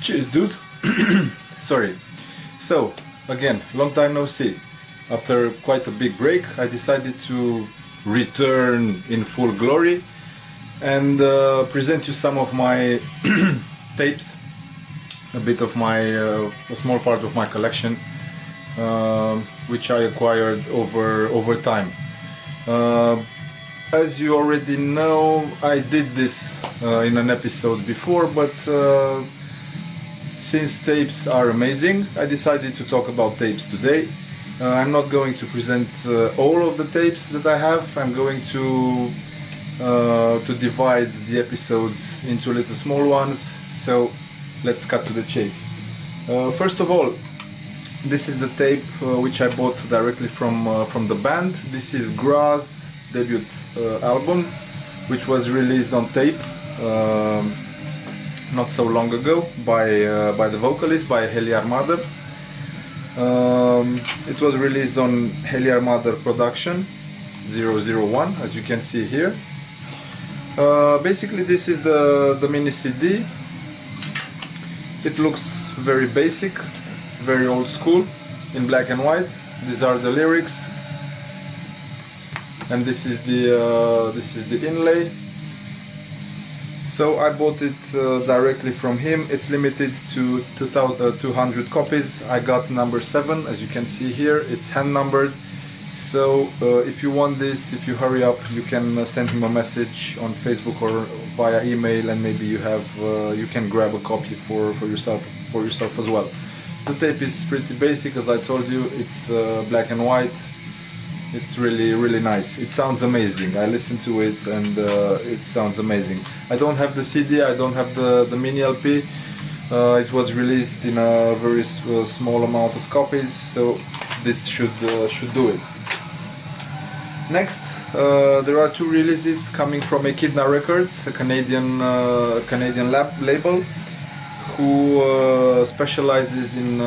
Cheers, dude. Sorry. So, again, long time no see. After quite a big break, I decided to return in full glory and present you some of my tapes, a bit of my, a small part of my collection, which I acquired over time. As you already know, I did this in an episode before, but since tapes are amazing, I decided to talk about tapes today. I'm not going to present all of the tapes that I have. I'm going to divide the episodes into little small ones. So let's cut to the chase. First of all, this is a tape which I bought directly from the band. This is Gra's debut album, which was released on tape not so long ago by the vocalist, by Helfärd. It was released on Helfärd Production 001, as you can see here. Basically, this is the mini CD. It looks very basic, very old school, in black and white. These are the lyrics, and this is the inlay. So I bought it directly from him. It's limited to 200 copies. I got number 7, as you can see here. It's hand numbered. So if you want this, if you hurry up, you can send him a message on Facebook or via email, and maybe you can grab a copy for yourself as well. The tape is pretty basic, as I told you. It's black and white. It's really nice. It sounds amazing. I listened to it and it sounds amazing. I don't have the CD, I don't have the mini LP. It was released in a very small amount of copies, so this should do it. Next, there are 2 releases coming from Ekhidna Records, a Canadian label who specializes in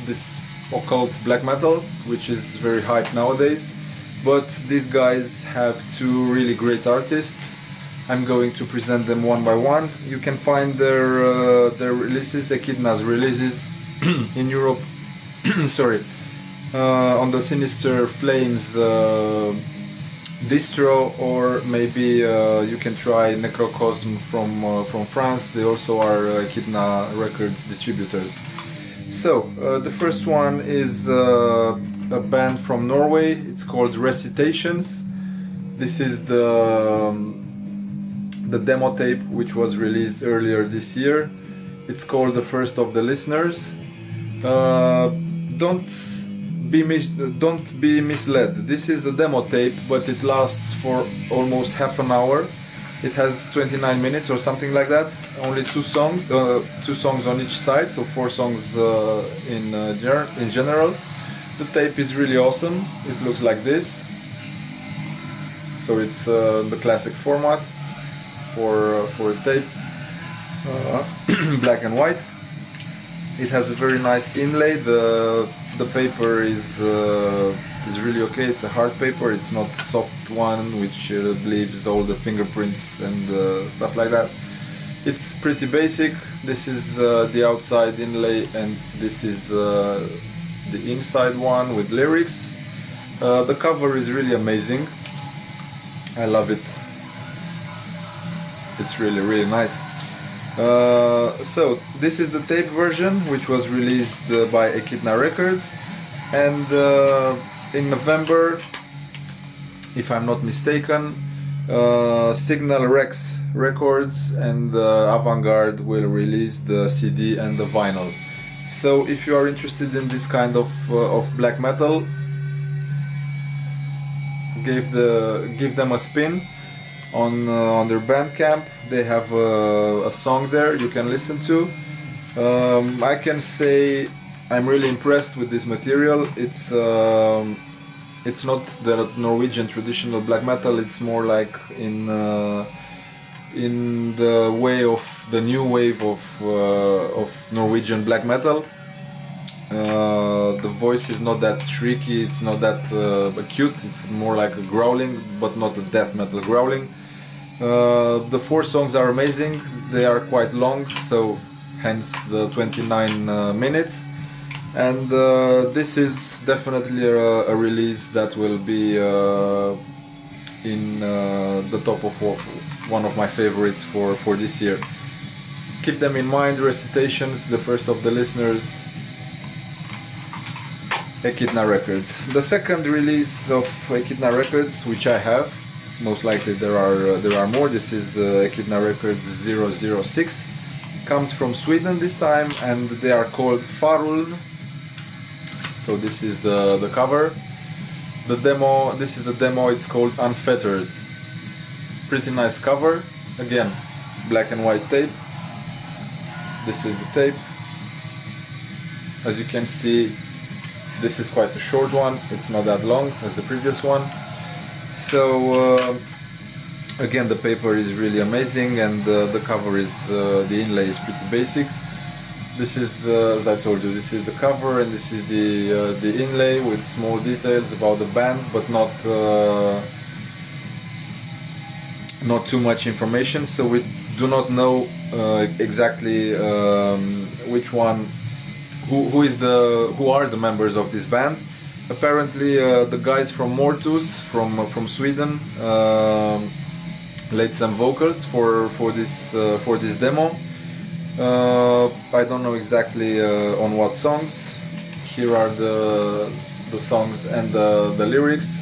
this occult black metal, which is very hype nowadays. But these guys have 2 really great artists. I'm going to present them one by one. You can find their releases, Ekhidna's releases, in Europe. Sorry, on the Sinister Flames distro, or maybe you can try Necrocosm from France. They also are Ekhidna Records distributors. So the first one is a band from Norway. It's called Recitations. This is the demo tape which was released earlier this year. It's called The First of the Listeners. Don't be misled. This is a demo tape, but it lasts for almost half an hour. It has 29 minutes or something like that. Only 2 songs, 2 songs on each side, so 4 songs in general. The tape is really awesome. It looks like this. So it's the classic format for a tape, black and white. It has a very nice inlay. The paper is really okay. It's a hard paper. It's not a soft one which leaves all the fingerprints and stuff like that. It's pretty basic. This is the outside inlay, and this is the inside one with lyrics. The cover is really amazing. I love it. It's really nice. So this is the tape version, which was released by Ekhidna Records, and in November, if I'm not mistaken, Signal Rex Records and Avantgarde will release the CD and the vinyl. So if you are interested in this kind of black metal, give them a spin on their Bandcamp. They have a song there you can listen to. I can say I'm really impressed with this material. It's not the Norwegian traditional black metal. It's more like in the way of the new wave of Norwegian black metal. The voice is not that shrieky, it's not that acute, it's more like a growling, but not a death metal growling. The 4 songs are amazing. They are quite long, so hence the 29 minutes. And this is definitely a release that will be in the top of one of my favorites for this year. Keep them in mind. Recitations, the first of the listeners, Ekhidna Records. The second release of Ekhidna Records, which I have, most likely there are more. This is Ekhidna Records 006. Comes from Sweden this time, and they are called Faruln. So this is the cover. The demo. This is the demo. It's called Unfettered. Pretty nice cover. Again, black and white tape. This is the tape. As you can see, this is quite a short one. It's not that long as the previous one. So again, the paper is really amazing, and the cover is the inlay is pretty basic. This is, as I told you, this is the cover, and this is the inlay with small details about the band, but not too much information. So we do not know exactly which one, who are the members of this band. Apparently, the guys from Mortus from Sweden laid some vocals for this demo. I don't know exactly on what songs. Here are the songs and the lyrics.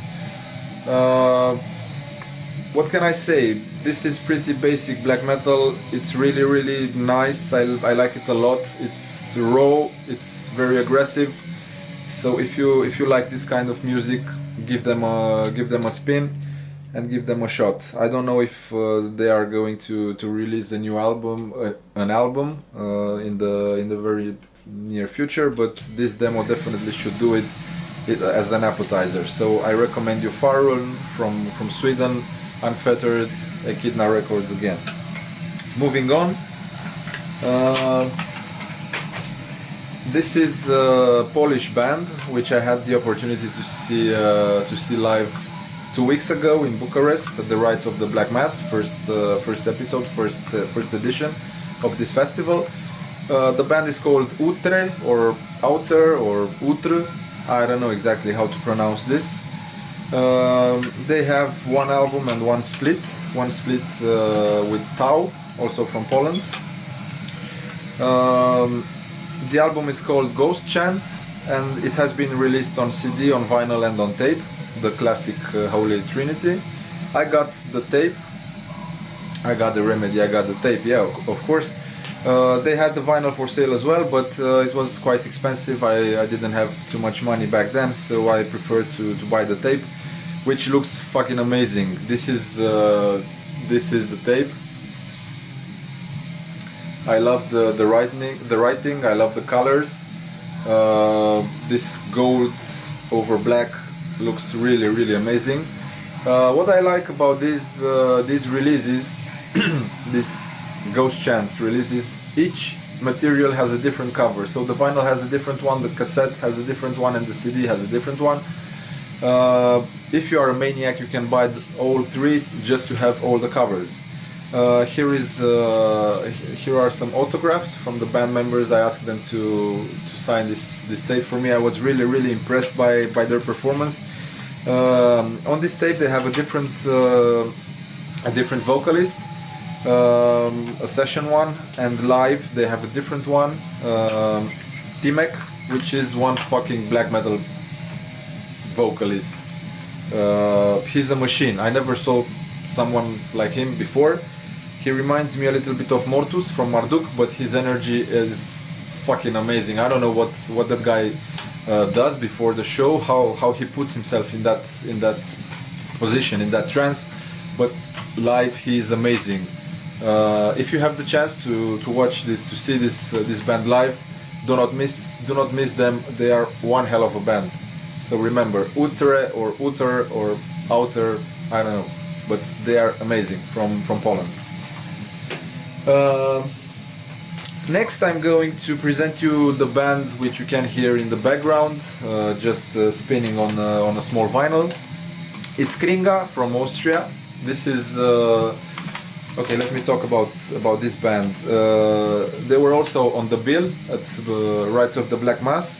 What can I say? This is pretty basic black metal. It's really nice. I like it a lot. It's raw. It's very aggressive. So if you like this kind of music, give them a spin and give them a shot. I don't know if they are going to release a new album, in the very near future, but this demo definitely should do it as an appetizer. So I recommend you Faruln from Sweden, Unfettered, Ekhidna Records again. Moving on. This is a Polish band which I had the opportunity to see live 2 weeks ago in Bucharest at the Rites of the Black Mass, first edition of this festival. The band is called Outre or Outre or Outre. I don't know exactly how to pronounce this. They have one album and one split with Tau, also from Poland. The album is called Ghost Chants, and it has been released on CD, on vinyl and on tape, the classic Holy Trinity. I got the tape, I got the Remedy, I got the tape, yeah, of course. They had the vinyl for sale as well, but it was quite expensive. I didn't have too much money back then, so I preferred to buy the tape, which looks fucking amazing. This is the tape. I love the writing. I love the colors. This gold over black looks really amazing. What I like about these releases, these Ghost Chants releases, each material has a different cover. So the vinyl has a different one, the cassette has a different one, and the CD has a different one. If you are a maniac, you can buy all three just to have all the covers. Here are some autographs from the band members. I asked them to sign this tape for me. I was really impressed by their performance. On this tape they have a different vocalist, a session one, and live they have a different one, Timek, which is one fucking black metal vocalist. He's a machine. I never saw someone like him before. He reminds me a little bit of Mortus from Marduk, but his energy is fucking amazing. I don't know what that guy does before the show, how he puts himself in that position, in that trance, but live he is amazing. If you have the chance to watch this, to see this band live, do not miss them. They are one hell of a band. So remember, Outre or Outre or Outre, I don't know, but they are amazing from Poland. Next I'm going to present you the band which you can hear in the background, just spinning on a small vinyl. It's Kringa from Austria. This is Okay, let me talk about this band. They were also on the bill at the Rites of the Black Mass.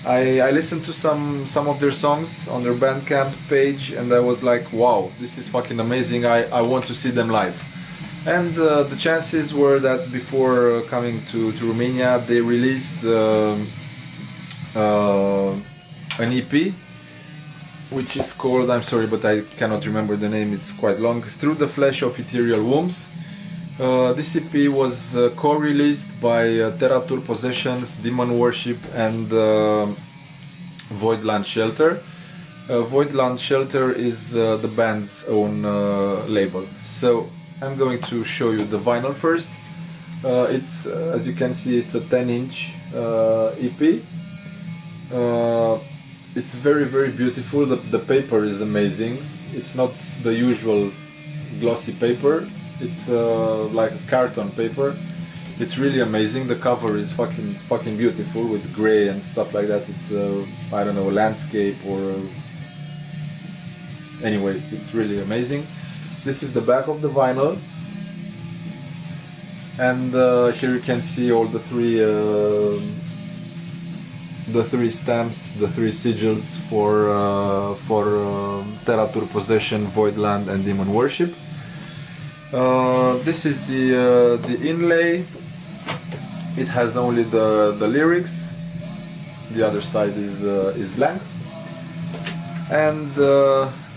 I listened to some of their songs on their Bandcamp page, and I was like, wow, this is fucking amazing. I want to see them live. And the chances were that before coming to Romania, they released an EP, which is called, I'm sorry, but I cannot remember the name, it's quite long, Through the Flesh of Ethereal Wombs. This EP was co-released by Terratur Possessions, Demon Worship and Voidland Shelter. Voidland Shelter is the band's own label. So I'm going to show you the vinyl first. It's, as you can see, it's a 10-inch EP. It's very beautiful. The paper is amazing. It's not the usual glossy paper. It's like a carton paper. It's really amazing. The cover is fucking beautiful with gray and stuff like that. It's I don't know, landscape or anyway, it's really amazing. This is the back of the vinyl, and here you can see all the three stamps, the three sigils for Terratur Possession, Voidland and Demon Worship. This is the inlay. It has only the lyrics. The other side is blank. And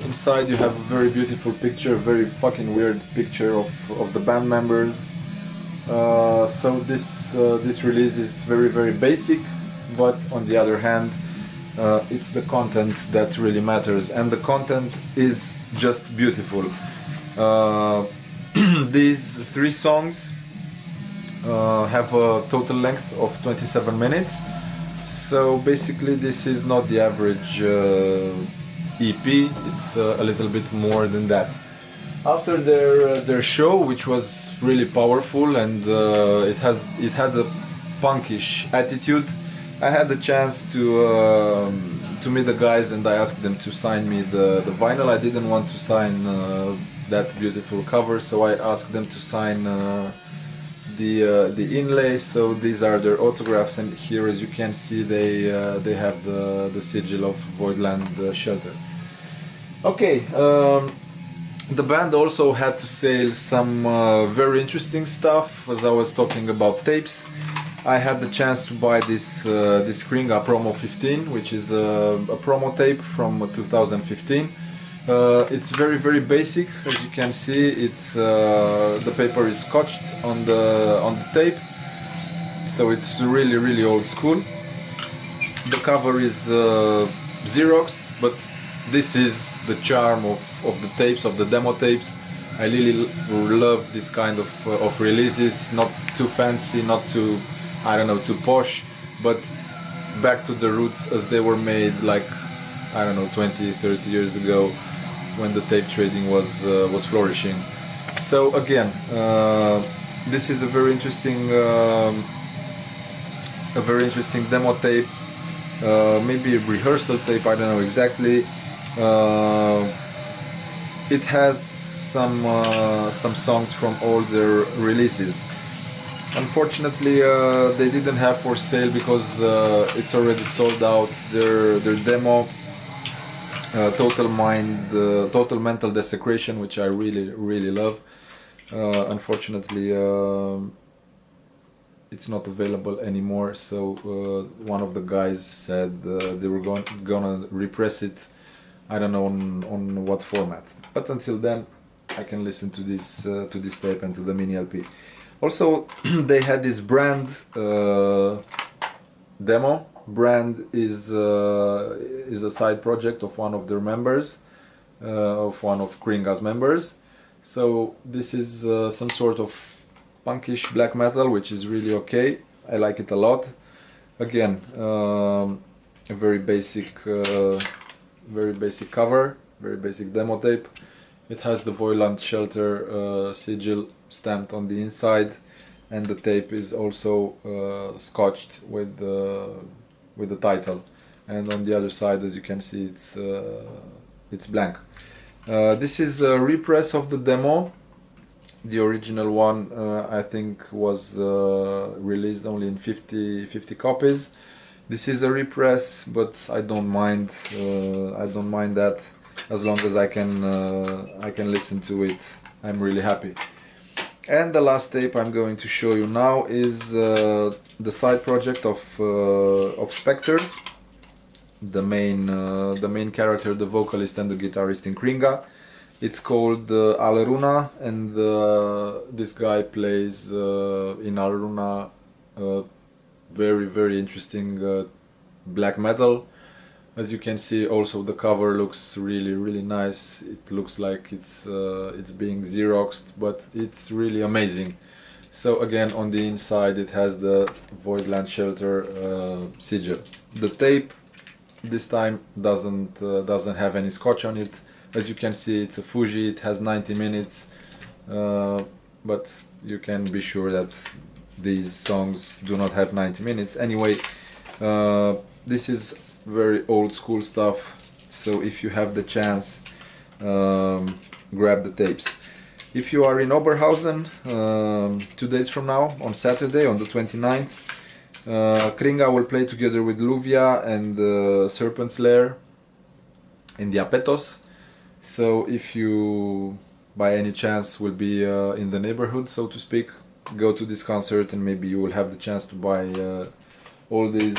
inside you have a very beautiful picture, very fucking weird picture of the band members. So this release is very basic, but on the other hand, it's the content that really matters, and the content is just beautiful. These three songs have a total length of 27 minutes. So basically this is not the average EP, it's a little bit more than that. After their show, which was really powerful and it had a punkish attitude, I had the chance to meet the guys, and I asked them to sign me the vinyl. I didn't want to sign that beautiful cover, so I asked them to sign the inlay. So these are their autographs, and here, as you can see, they have the sigil of Voidland Shelter. Okay, the band also had to sell some very interesting stuff. As I was talking about tapes, I had the chance to buy this Kringa Promo 15, which is a promo tape from 2015. It's very basic. As you can see, it's the paper is scotched on the tape, so it's really old school. The cover is Xeroxed, but this is the charm of the tapes, of the demo tapes. I really love this kind of releases. Not too fancy, not too, I don't know, too posh, but back to the roots as they were made, like, I don't know, 20-30 years ago, when the tape trading was flourishing. So again, this is a very interesting demo tape, maybe a rehearsal tape, I don't know exactly. It has some songs from older releases. Unfortunately, they didn't have for sale because it's already sold out. Their demo, Total Mental Desecration, which I really love. Unfortunately, it's not available anymore. So one of the guys said they were gonna repress it. I don't know on what format. But until then, I can listen to this tape and to the mini LP. Also, they had this brand demo. Brand is a side project of one of their members, of one of Kringa's members. So this is some sort of punkish black metal, which is really okay. I like it a lot. Again, a very basic cover, very basic demo tape. It has the Voidland Shelter sigil stamped on the inside, and the tape is also scotched with the title. And on the other side, as you can see, it's blank. This is a repress of the demo. The original one I think was released only in 50 copies. This is a repress, but I don't mind. I don't mind that, as long as I can listen to it. I'm really happy. And the last tape I'm going to show you now is the side project of Spectres, the main character, the vocalist and the guitarist in Kringa. It's called Alruna, and this guy plays in Alruna very interesting black metal. As you can see, also the cover looks really nice. It looks like it's being Xeroxed, but it's really amazing. So again, on the inside it has the Voidland Shelter sigil. The tape this time doesn't have any scotch on it. As you can see, it's a Fuji, it has 90 minutes, but you can be sure that these songs do not have 90 minutes. Anyway, this is very old school stuff, so if you have the chance, grab the tapes. If you are in Oberhausen, 2 days from now, on Saturday, on the 29th, Kringa will play together with Luvia and Serpent's Lair in the Apetos. So if you by any chance will be in the neighborhood, so to speak, go to this concert, and maybe you will have the chance to buy all these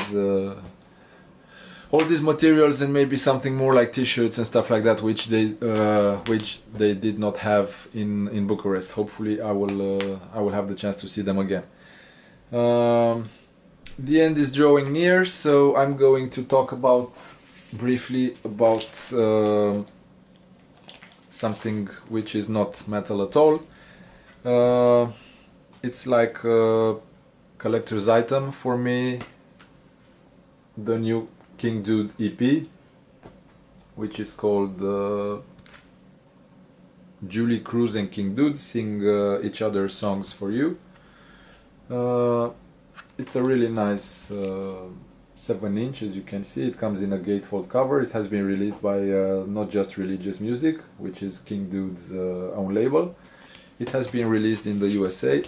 materials, and maybe something more like t-shirts and stuff like that, which they did not have in Bucharest. Hopefully I will have the chance to see them again. The end is drawing near, so I'm going to talk briefly about something which is not metal at all. It's like a collector's item for me, the new King Dude EP, which is called Julee, Cruz and King Dude sing each other's songs for you. It's a really nice 7-inch, as you can see. It comes in a gatefold cover. It has been released by Not Just Religious Music, which is King Dude's own label. It has been released in the USA.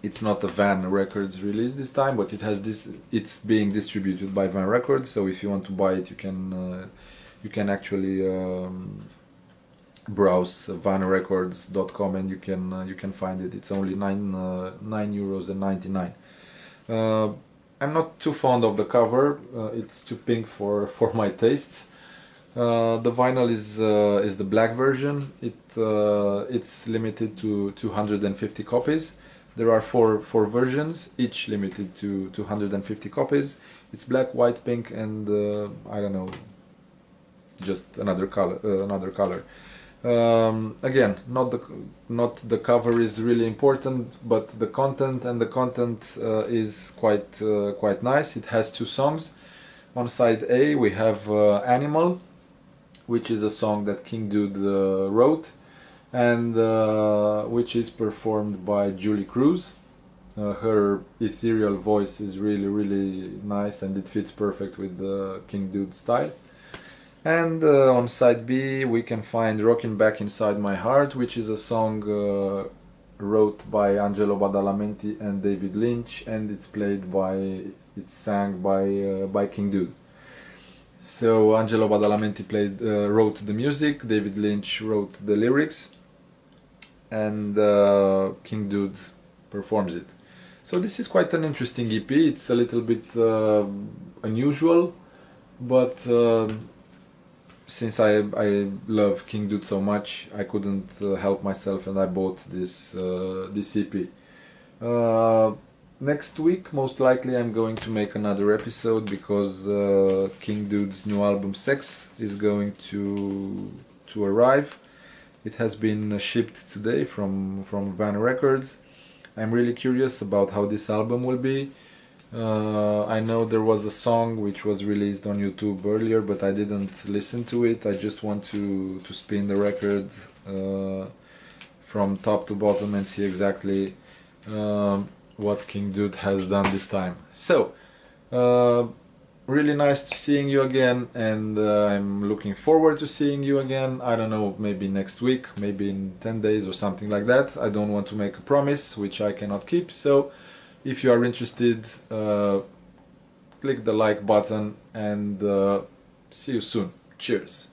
It's not a Van Records release this time, but it's being distributed by Van Records. So if you want to buy it, you can actually browse vanrecords.com, and you can find it. It's only €9.99. I'm not too fond of the cover. It's too pink for my tastes. The vinyl is the black version. It's limited to 250 copies. There are four versions, each limited to 250 copies. It's black, white, pink, and I don't know, just another color. Again, not the cover is really important, but the content, and the content is quite nice. It has 2 songs. On side A we have Animal, which is a song that King Dude wrote, and which is performed by Julee Cruz. Her ethereal voice is really nice, and it fits perfect with the King Dude style. And on side B we can find Rockin' Back Inside My Heart, which is a song wrote by Angelo Badalamenti and David Lynch, and it's sang by King Dude. So Angelo Badalamenti wrote the music, David Lynch wrote the lyrics, and King Dude performs it. So this is quite an interesting EP. It's a little bit unusual, but since I love King Dude so much, I couldn't help myself, and I bought this EP. Next week, most likely, I'm going to make another episode, because King Dude's new album Sex is going to arrive. It has been shipped today from Van Records. I'm really curious about how this album will be. I know there was a song which was released on YouTube earlier, but I didn't listen to it. I just want to spin the record from top to bottom and see exactly what King Dude has done this time. So really nice to seeing you again, and I'm looking forward to seeing you again. I don't know, maybe next week, maybe in 10 days or something like that. I don't want to make a promise which I cannot keep, so if you are interested, click the like button, and see you soon. Cheers.